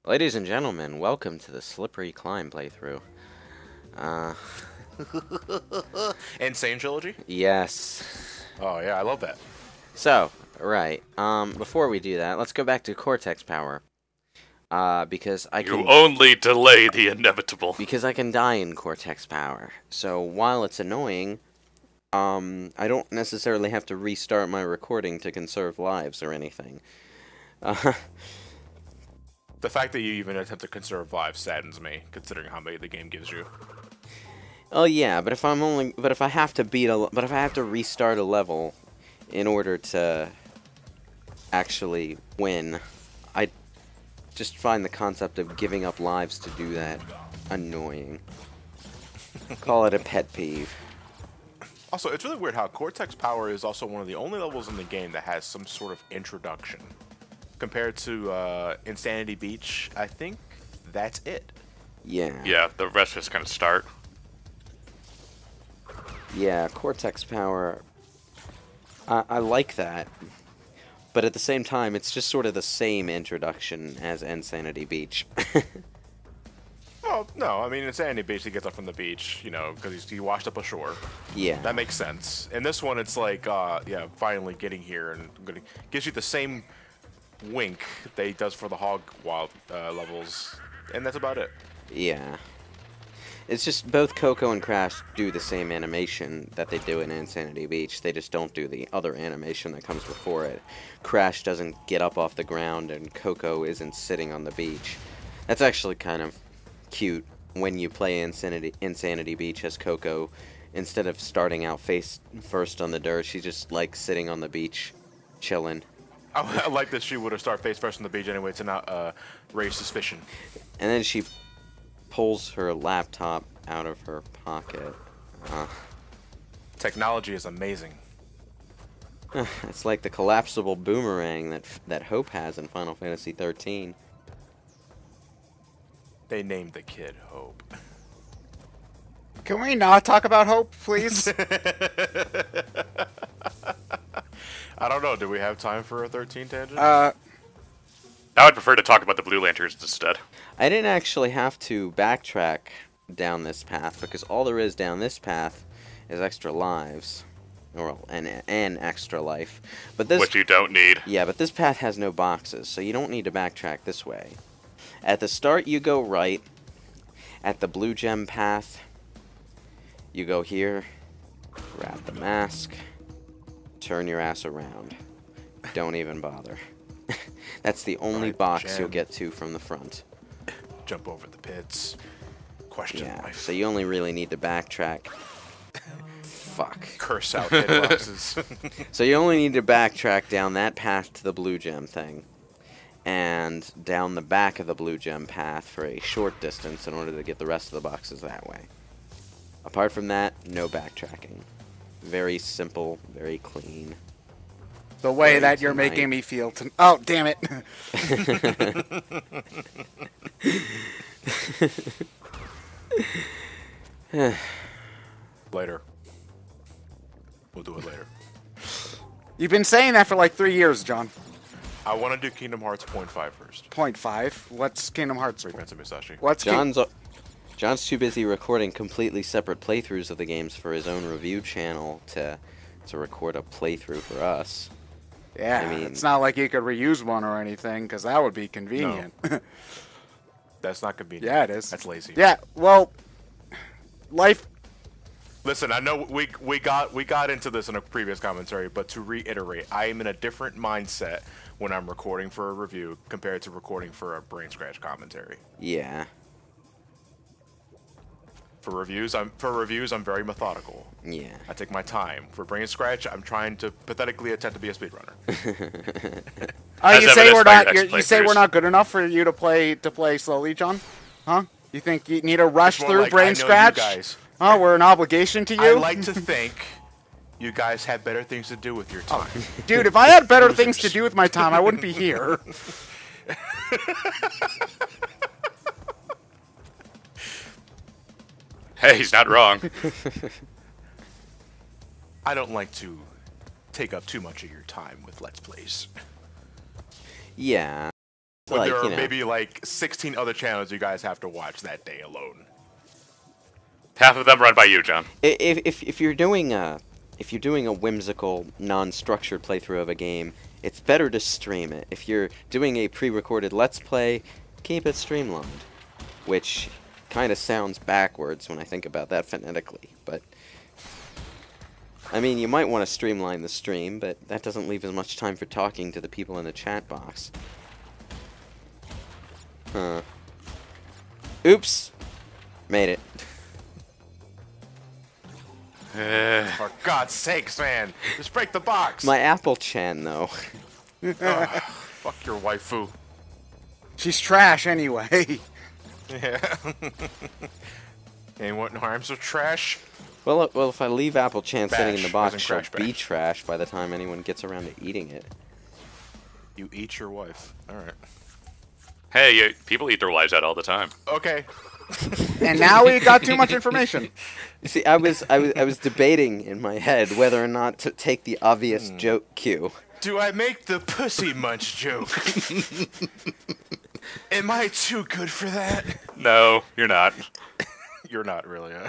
Ladies and gentlemen, welcome to the Slippery Climb playthrough. Uh, And Sane Trilogy? yes. Oh yeah, I love that. So, right, before we do that, let's go back to Cortex Power. Because I You can... only delay the inevitable. Because I can die in Cortex Power. So, while it's annoying, I don't necessarily have to restart my recording to conserve lives or anything. The fact that you even attempt to conserve lives saddens me, considering how many the game gives you. Oh yeah, but if I have to restart a level in order to actually win, I just find the concept of giving up lives to do that annoying. Call it a pet peeve. Also, it's really weird how Cortex Power is also one of the only levels in the game that has some sort of introduction. Compared to Insanity Beach, I think that's it. Yeah. Yeah, the rest just kind of start. Yeah, Cortex Power. I like that. But at the same time, it's just sort of the same introduction as Insanity Beach. Well, no, I mean, Insanity Beach, he gets up from the beach, you know, because he washed up ashore. Yeah. That makes sense. In this one, it's like, yeah, finally getting here, and gives you the same wink that he does for the hog wild levels, and that's about it. Yeah. It's just both Coco and Crash do the same animation that they do in Insanity Beach. They just don't do the other animation that comes before it. Crash doesn't get up off the ground, and Coco isn't sitting on the beach. That's actually kind of cute when you play Insanity Beach as Coco. Instead of starting out face first on the dirt, she's just like sitting on the beach, chilling. I like that she would have started face first on the beach anyway to not raise suspicion. And then she pulls her laptop out of her pocket. Technology is amazing. It's like the collapsible boomerang that Hope has in Final Fantasy 13. They named the kid Hope. Can we not talk about Hope, please? I don't know. Do we have time for a 13 tangent? I would prefer to talk about the Blue Lanterns instead. I didn't actually have to backtrack down this path because all there is down this path is extra lives, or an extra life. But this, Which you don't need. yeah, but this path has no boxes, so you don't need to backtrack this way. At the start, you go right. At the blue gem path, you go here, grab the mask, turn your ass around. Don't even bother. That's the only box you'll get to from the front. Jump over the pits. Question Yeah, life. so you only really need to backtrack. Fuck. Curse out hitboxes. So you only need to backtrack down that path to the blue gem thing. And down the back of the blue gem path for a short distance in order to get the rest of the boxes that way. Apart from that, no backtracking. Very simple, very clean. The way Very that you're tonight. making me feel. Oh, damn it. Later. We'll do it later. You've been saying that for like 3 years, John. I want to do Kingdom Hearts 0.5 first. 0.5. What's Kingdom Hearts? Wait, Prince of Musashi. What's John's too busy recording completely separate playthroughs of the games for his own review channel to record a playthrough for us. Yeah, I mean- it's not like you could reuse one or anything, because that would be convenient. That's not convenient. Yeah, it is. That's lazy. Yeah, well, life. Listen, I know we got into this in a previous commentary, but to reiterate, I am in a different mindset when I'm recording for a review compared to recording for a BrainScratch commentary. Yeah. For reviews, I'm very methodical. Yeah. I take my time. For BrainScratch, I'm trying to pathetically attempt to be a speedrunner. Oh, As you say evidenced we're by not. your next You say we're playthroughs. not good enough for you to play slowly, John? Huh? You think you need to rush More through like, brain I know you scratch? guys. Oh, we're an obligation to you. I like to think you guys have better things to do with your time. Dude, if I had better Losers. things to do with my time, I wouldn't be here. Hey, he's not wrong. I don't like to take up too much of your time with Let's Plays. Yeah. When like, there are you know, maybe like 16 other channels you guys have to watch that day alone. Half of them run by you, John. if you're doing a whimsical, non-structured playthrough of a game, it's better to stream it. If you're doing a pre-recorded Let's Play, keep it streamlined. Which kind of sounds backwards when I think about that phonetically, but I mean, you might want to streamline the stream, but that doesn't leave as much time for talking to the people in the chat box. Huh. Oops! Made it. For God's sakes, man! Just break the box! My Apple Chan, though. Fuck your waifu. She's trash anyway. Yeah. Ain't what harms of trash? Well, if I leave Apple Chan sitting in the Bash, box, as in she'll Crash be Bash. trash by the time anyone gets around to eating it. You eat your wife. Alright. Hey, people eat their wives out all the time. Okay. And now we got too much information. You see, I was debating in my head whether or not to take the obvious joke cue. Do I make the pussy munch joke? Am I too good for that? No, you're not. You're not really, huh?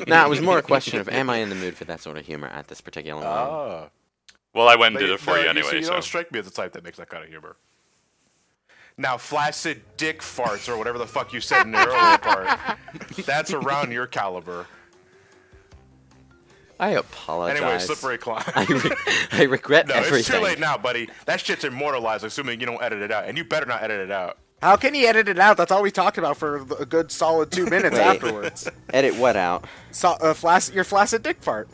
Nah, it was more a question of, am I in the mood for that sort of humor at this particular moment? Ah. Well, I went and But did it for you see, anyway, you so. don't strike me as the type that makes that kind of humor. Now, flaccid dick farts, or whatever the fuck you said in the earlier part, that's around your caliber. I apologize. Anyway, slippery climb. I regret No, everything. it's too late now, buddy. That shit's immortalized, assuming you don't edit it out. And you better not edit it out. How can he edit it out? That's all we talked about for a good solid 2 minutes Wait. afterwards. Edit what out? So, your flaccid dick fart.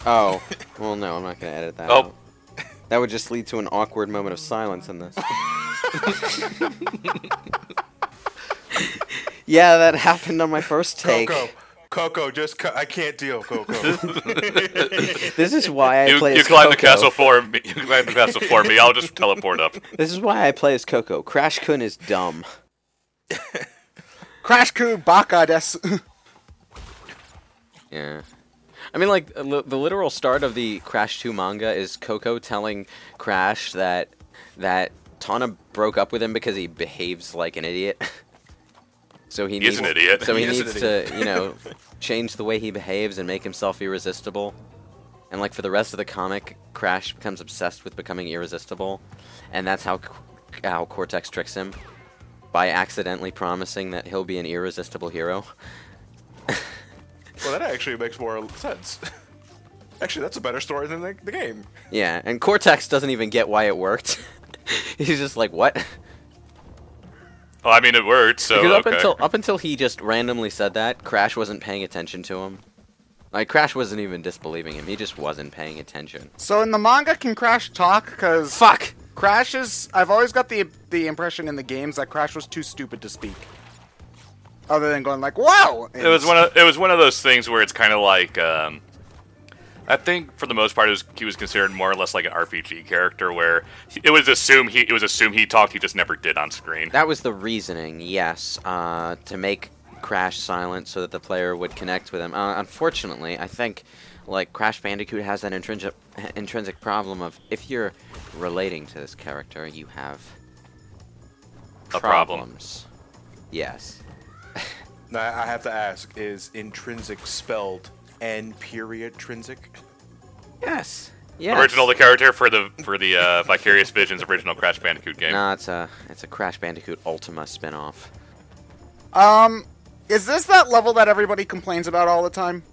Oh, well, no, I'm not going to edit that Oh. out. That would just lead to an awkward moment of silence in this. Yeah, that happened on my first take. Coco, just I can't deal, Coco. This is why I play You as climb the Coco. castle for me. You climb the castle for me. I'll just teleport up. This is why I play as Coco. Crash Kun is dumb. Crash Ku Baka des. Yeah. I mean, like, the literal start of the Crash 2 manga is Coco telling Crash that Tana broke up with him because he behaves like an idiot. So he He's needs, an idiot. So he He is an needs to, you know, change the way he behaves and make himself irresistible. And, like, for the rest of the comic, Crash becomes obsessed with becoming irresistible. And that's how Cortex tricks him. By accidentally promising that he'll be an irresistible hero. Well, that actually makes more sense. Actually, that's a better story than the game. Yeah, and Cortex doesn't even get why it worked. He's just like, what? Well, I mean, it worked, so Because okay. up until he just randomly said that, Crash wasn't paying attention to him. Like, Crash wasn't even disbelieving him. He just wasn't paying attention. So in the manga, can Crash talk? Because Fuck! Crash is... I've always got the impression in the games that Crash was too stupid to speak. Other than going like, wow! It was one of those things where it's kind of like I think for the most part he was considered more or less like an RPG character where it was assumed he talked, he just never did on screen. That was the reasoning, yes, to make Crash silent so that the player would connect with him. Unfortunately, I think, like, Crash Bandicoot has that intrinsic problem of, if you're relating to this character, you have A problem. problems. Yes. Now, I have to ask, is intrinsic spelled N-trinsic? Yes. Yes. Original the character for the Vicarious Visions original Crash Bandicoot game. No, it's a Crash Bandicoot Ultima spin-off. Is this that level that everybody complains about all the time?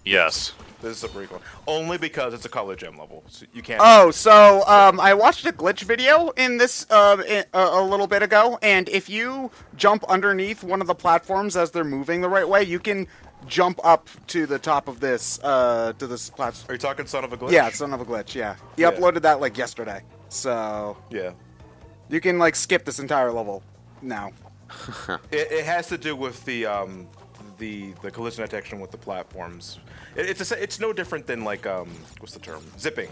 Yes. This is a pretty cool. Only because it's a color gem level. So you can't... Oh, so, I watched a glitch video in this, a little bit ago, and if you jump underneath one of the platforms as they're moving the right way, you can jump up to the top of this, platform. Are you talking Son of a Glitch? Yeah, Son of a Glitch, yeah. He Yeah. uploaded that, like, yesterday. So, Yeah. you can, like, skip this entire level now. It has to do with the collision detection with the platforms. It's no different than, like, what's the term? Zipping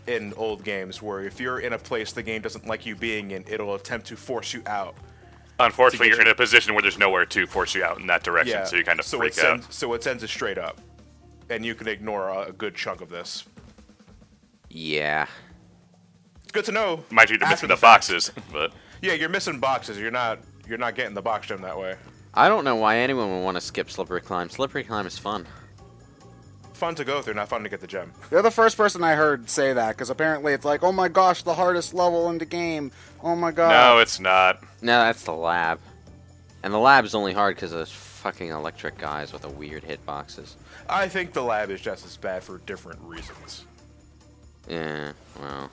in old games, where if you're in a place the game doesn't like you being in, it'll attempt to force you out. Unfortunately, you're in a position where there's nowhere to force you out in that direction, so you kind of freak out. So it sends it straight up, and you can ignore a good chunk of this. Yeah. It's good to know. Might be to mix After with the fact. foxes, but Yeah, you're missing boxes. You're not getting the box gem that way. I don't know why anyone would want to skip Slippery Climb. Slippery Climb is fun. Fun to go through, not fun to get the gem. You're the first person I heard say that, because apparently it's like, oh my gosh, the hardest level in the game. Oh my god. No, it's not. No, that's the lab. And the lab's only hard because of those fucking electric guys with the weird hitboxes. I think the lab is just as bad for different reasons. Yeah, well.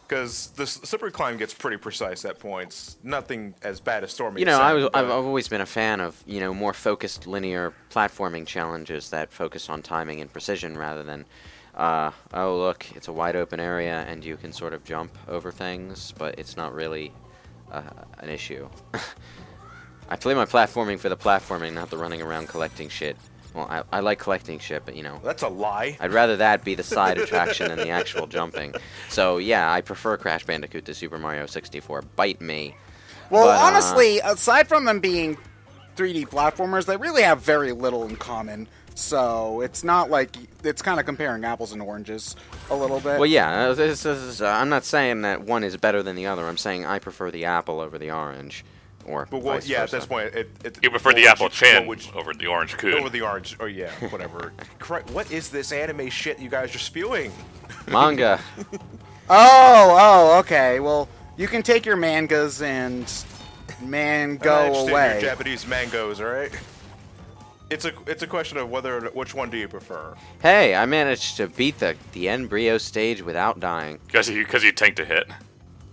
Because the Slippery Climb gets pretty precise at points. Nothing as bad as Stormy. You know, I've always been a fan of, you know, more focused linear platforming challenges that focus on timing and precision rather than, oh look, it's a wide open area and you can sort of jump over things, but it's not really an issue. I play my platforming for the platforming, not the running around collecting shit. Well, I like collecting shit, but, you know... That's a lie. I'd rather that be the side attraction than the actual jumping. So, yeah, I prefer Crash Bandicoot to Super Mario 64. Bite me. Well, But, honestly, aside from them being 3D platformers, they really have very little in common. So, it's not like... It's kind of comparing apples and oranges a little bit. Well, yeah, I'm not saying that one is better than the other. I'm saying I prefer the apple over the orange. Or But what, vice yeah, versa. at this point, You prefer the apple chin over the orange coon. over the orange. Oh yeah, whatever. What is this anime shit you guys are spewing? Manga. Oh, okay. Well, you can take your mangas and I mango understand away. your Japanese mangoes, all right? It's a question of which one do you prefer. Hey, I managed to beat the embryo stage without dying. Because you tanked a hit.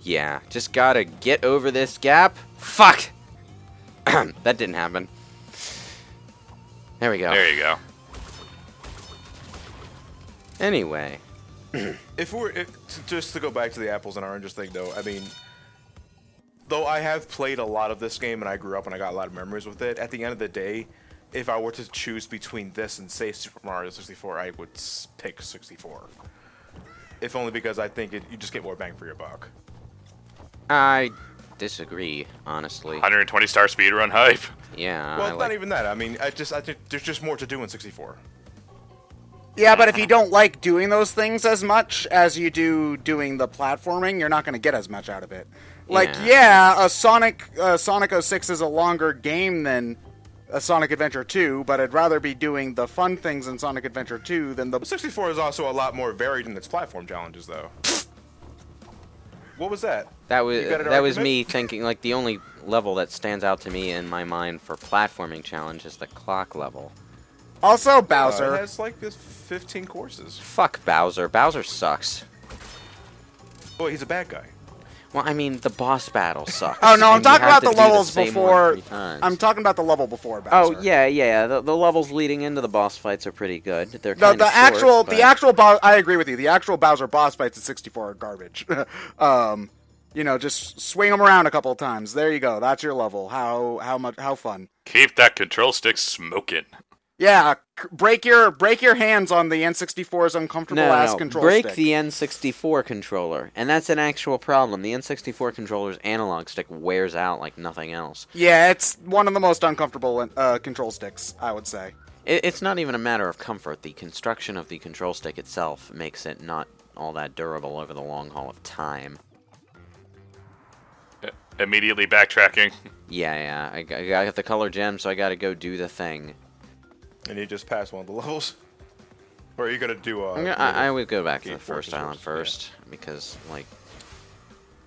Yeah, just gotta get over this gap. Fuck! That didn't happen. There we go. There you go. Anyway. Just to go back to the apples and oranges thing, though, I mean, though I have played a lot of this game and I grew up and I got a lot of memories with it, at the end of the day, if I were to choose between this and, say, Super Mario 64, I would pick 64. If only because I think you just get more bang for your buck. I disagree, honestly. 120-star speedrun hype. Yeah. Well, not even that. I mean, I think there's just more to do in 64. Yeah, but if you don't like doing those things as much as you do doing the platforming, you're not going to get as much out of it. Like, yeah, Sonic 06 is a longer game than a Sonic Adventure 2, but I'd rather be doing the fun things in Sonic Adventure 2 than the... 64 is also a lot more varied in its platform challenges, though. What was that? That was You got an that was argument? me thinking, like, the only level that stands out to me in my mind for platforming challenge is the clock level. Also, It Bowser. has like 15 courses. Fuck Bowser. Bowser sucks. Boy, he's a bad guy. Well, I mean, the boss battle sucks. Oh, no, I'm and you talking have about to the do levels same one before... 3 times. I'm talking about the level before Bowser. Oh, yeah. The levels leading into the boss fights are pretty good. They're The kind of short, but... actual boss, I agree with you. The actual Bowser boss fights at 64 are garbage. You know, just swing them around a couple of times. There you go. That's your level. How fun. Keep that control stick smoking. Yeah, break your hands on the N64's uncomfortable ass control break stick. the N64 controller, and that's an actual problem. The N64 controller's analog stick wears out like nothing else. Yeah, it's one of the most uncomfortable control sticks, I would say. It's not even a matter of comfort. The construction of the control stick itself makes it not all that durable over the long haul of time. Immediately backtracking. Yeah, I got the color gem, so I gotta go do the thing. And you just passed one of the levels? Or are you going to do... I would go back to the Game first Fortress island first, because, like,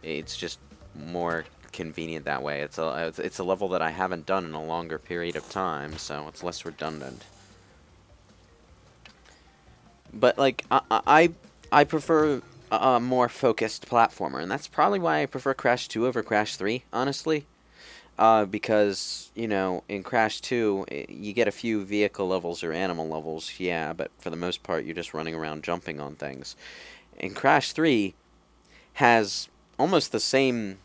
it's just more convenient that way. It's a level that I haven't done in a longer period of time, so it's less redundant. But, like, I prefer a more focused platformer, and that's probably why I prefer Crash 2 over Crash 3, honestly. Because, you know, in Crash 2, you get a few vehicle levels or animal levels, yeah, but for the most part, you're just running around jumping on things. And Crash 3 has almost the same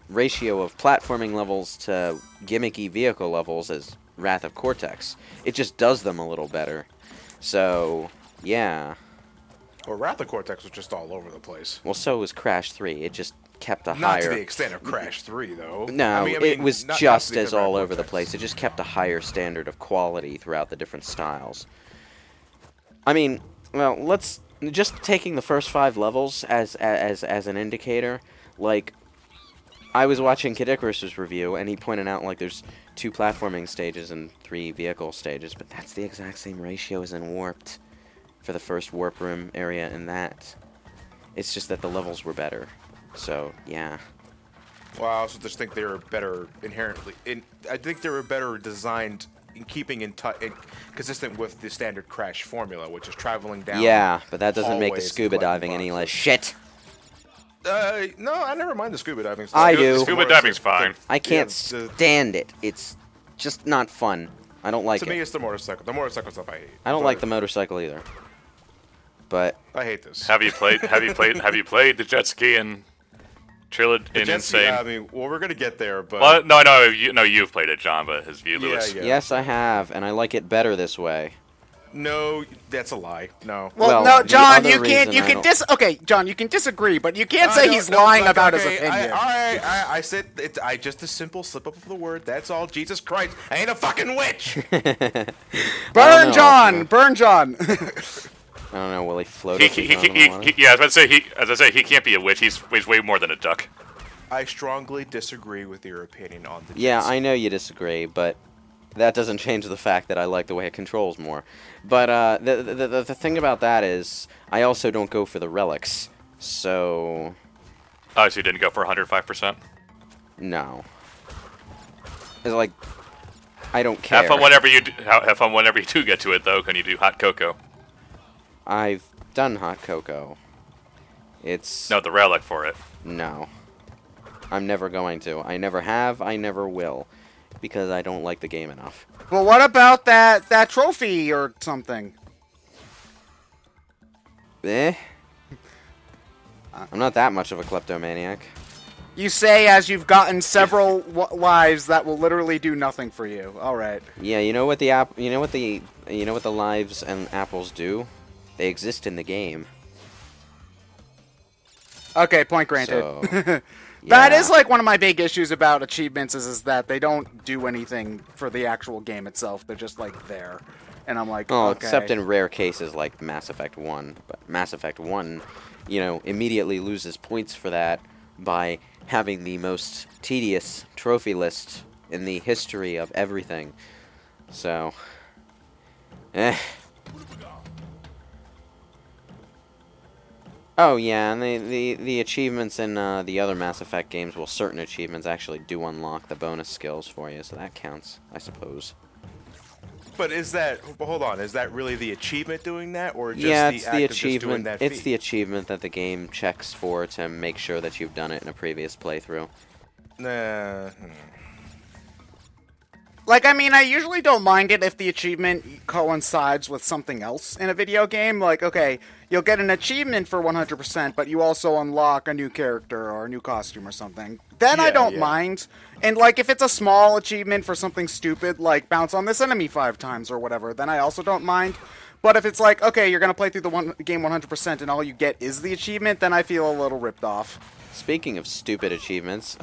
ratio of platforming levels to gimmicky vehicle levels as Wrath of Cortex. It just does them a little better. So, yeah. Or Wrath of Cortex was just all over the place. Well, so was Crash 3. It just kept a Not higher... to the extent of Crash 3, though. No, I mean, it was not just to the as extent of all Wrath of over the Cortex. place. It just kept a higher standard of quality throughout the different styles. I mean, well, let's... Just taking the first 5 levels as an indicator, like... I was watching Kid Icarus's review, and he pointed out, like, there's 2 platforming stages and 3 vehicle stages, but that's the exact same ratio as in Warped for the first Warp Room area in that. It's just that the levels were better. So, yeah. Well, I also just think they were better inherently. I think they were better designed in keeping in consistent with the standard Crash formula, which is traveling down. Yeah, but that doesn't make the hallways scuba and diving any less shit. No, I never mind the scuba diving stuff. I do. Scuba diving's fine. I can't stand it. It's just not fun. I don't like it. To me, it's the motorcycle. The motorcycle stuff I hate. I don't like the motorcycle either. But I hate this. Have you played the jet ski and Trilogy in Insane? I mean, well, we're gonna get there, but Well, no, you've played it, John, but his view, Lewis. Yeah. yes, I have, and I like it better this way. no, that's a lie. No. Well, Well, no, the John, other you can't. reason You I can don't- Okay, John, you can disagree, but you can't say he's lying about his opinion. I said I just a simple slip up of the word. That's all. Jesus Christ, I ain't a fucking witch. Burn, know. John! Burn, John! I don't know, will he float? Yeah, I was about to say he can't be a witch. He's way more than a duck. I strongly disagree with your opinion on the. Yeah, jet ski. I know you disagree, but that doesn't change the fact that I like the way it controls more. But the thing about that is, I also don't go for the relics, so Oh, so you didn't go for 105%? no. It's like, I don't care. Have fun whenever you do get to it, though. Can you do hot cocoa? I've done hot cocoa. It's... No, the relic for it. No. I'm never going to. I never have, I never will. Because I don't like the game enough. Well, what about that trophy or something? Eh? I'm not that much of a kleptomaniac. You say as you've gotten several lives that will literally do nothing for you. All right. Yeah, you know what the lives and apples do? They exist in the game. Okay, point granted. So, That yeah. is like one of my big issues about achievements is that they don't do anything for the actual game itself. They're just like there. And I'm like, Oh, okay. except in rare cases like Mass Effect 1. But Mass Effect 1, immediately loses points for that by having the most tedious trophy list in the history of everything. So, Oh yeah, and the achievements in the other Mass Effect games, well, certain achievements actually do unlock the bonus skills for you, so that counts, I suppose. But is that? Hold on. Is that really the achievement doing that, or just Yeah, the it's act the of just doing achievement. that It's feat? the achievement that the game checks for to make sure that you've done it in a previous playthrough. Nah. Like, I mean, I usually don't mind it if the achievement coincides with something else in a video game. Like, okay, you'll get an achievement for 100%, but you also unlock a new character or a new costume or something. Then I Yeah, don't yeah. mind. And, like, if it's a small achievement for something stupid, like bounce on this enemy 5 times or whatever, then I also don't mind. But if it's like, okay, you're going to play through the game 100% and all you get is the achievement, then I feel a little ripped off. Speaking of stupid achievements,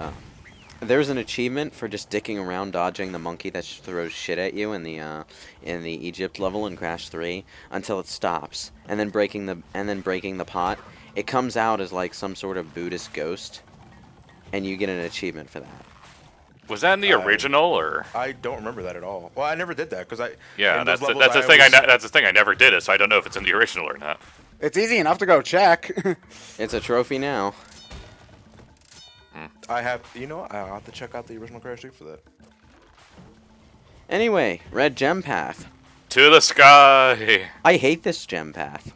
there's an achievement for just dicking around dodging the monkey that throws shit at you in the Egypt level in Crash 3 until it stops, and then breaking the pot. It comes out as like some sort of Buddhist ghost, and you get an achievement for that. Was that in the original, or? I don't remember that at all. Well, I never did that because I. Yeah, in those that's levels, the thing. always- That's the thing. I never did it, so I don't know if it's in the original or not. It's easy enough to go check. It's a trophy now. I have. I'll have to check out the original Crash 2 for that. Anyway, red gem path. To the sky. I hate this gem path.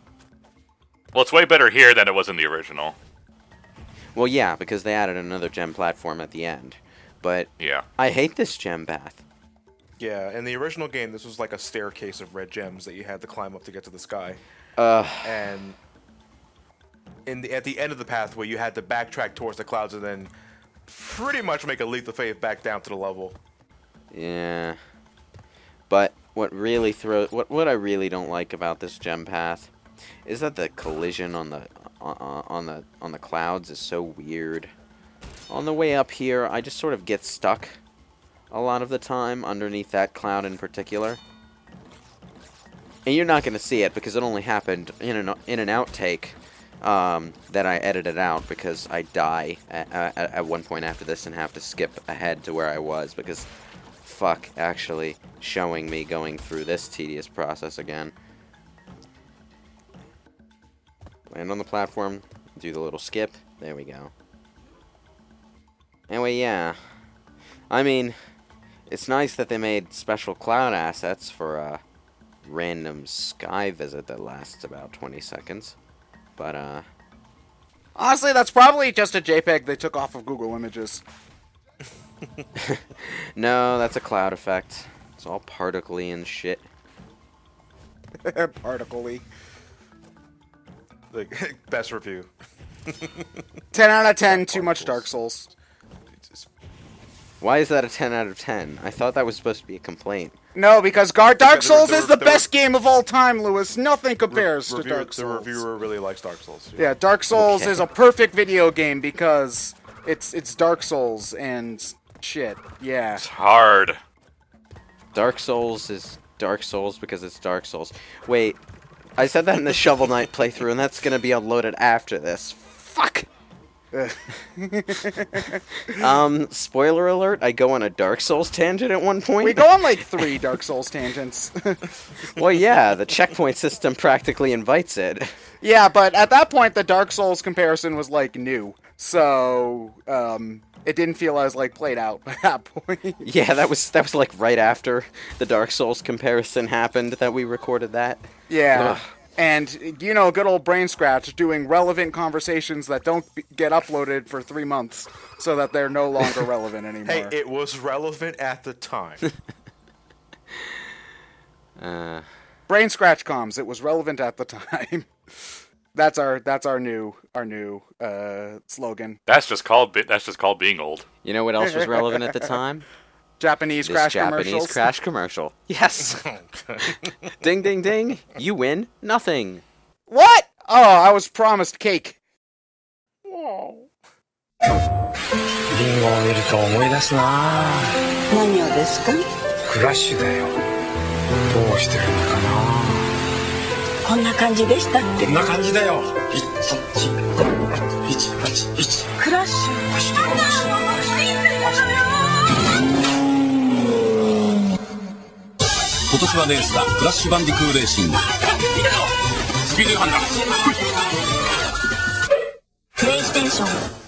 Well, it's way better here than it was in the original. Well, yeah, because they added another gem platform at the end. But Yeah. I hate this gem path. Yeah, in the original game, this was like a staircase of red gems that you had to climb up to get to the sky. And at the end of the pathway, you had to backtrack towards the clouds and then pretty much make a leap of faith back down to the level. Yeah. But what really what I really don't like about this gem path is that the collision on the clouds is so weird. On the way up here, I just sort of get stuck a lot of the time underneath that cloud in particular. And you're not going to see it because it only happened in an outtake that I edited out because I die at one point after this and have to skip ahead to where I was because fuck actually showing me going through this tedious process again. Land on the platform, do the little skip, there we go. Anyway, yeah. I mean, it's nice that they made special cloud assets for a random sky visit that lasts about 20 seconds. But, honestly, that's probably just a JPEG they took off of Google Images. No, that's a cloud effect. It's all particle-y and shit. Particle-y. Like, best review. 10 out of 10, too much Dark Souls. Why is that a 10 out of 10? I thought that was supposed to be a complaint. No, because Dark Souls is the best game of all time, Lewis. Nothing compares to Dark Souls. The reviewer really likes Dark Souls. Yeah, Dark Souls is a perfect video game because it's Dark Souls and shit. Yeah. It's hard. Dark Souls is Dark Souls because it's Dark Souls. Wait, I said that in the Shovel Knight playthrough, and that's gonna be uploaded after this. Fuck! Spoiler alert, I go on a Dark Souls tangent at one point. We go on like 3 Dark Souls tangents. Well, yeah, the checkpoint system practically invites it. Yeah, but at that point, the Dark Souls comparison was like new. So, it didn't feel as like played out by that point. Yeah, that was like right after the Dark Souls comparison happened that we recorded that. Yeah. Ugh. And, you know, good old BrainScratch doing relevant conversations that don't get uploaded for 3 months so that they're no longer relevant anymore. Hey, it was relevant at the time. BrainScratch comms, it was relevant at the time. That's our new slogan. That's just called being old. You know what else was relevant at the time? Japanese This Crash Japanese commercials. Crash commercial. Yes. Ding, ding, ding. You win nothing. What? Oh, I was promised cake. リンゴを見ると思い出すな。何をですか？クラッシュだよ。どうしてるのかな。こんな感じでしたっけ？こんな感じだよ。181。クラッシュ。今年はレースだ。クラッシュバンディクーレーシング。スピード違反だ。プレイステーション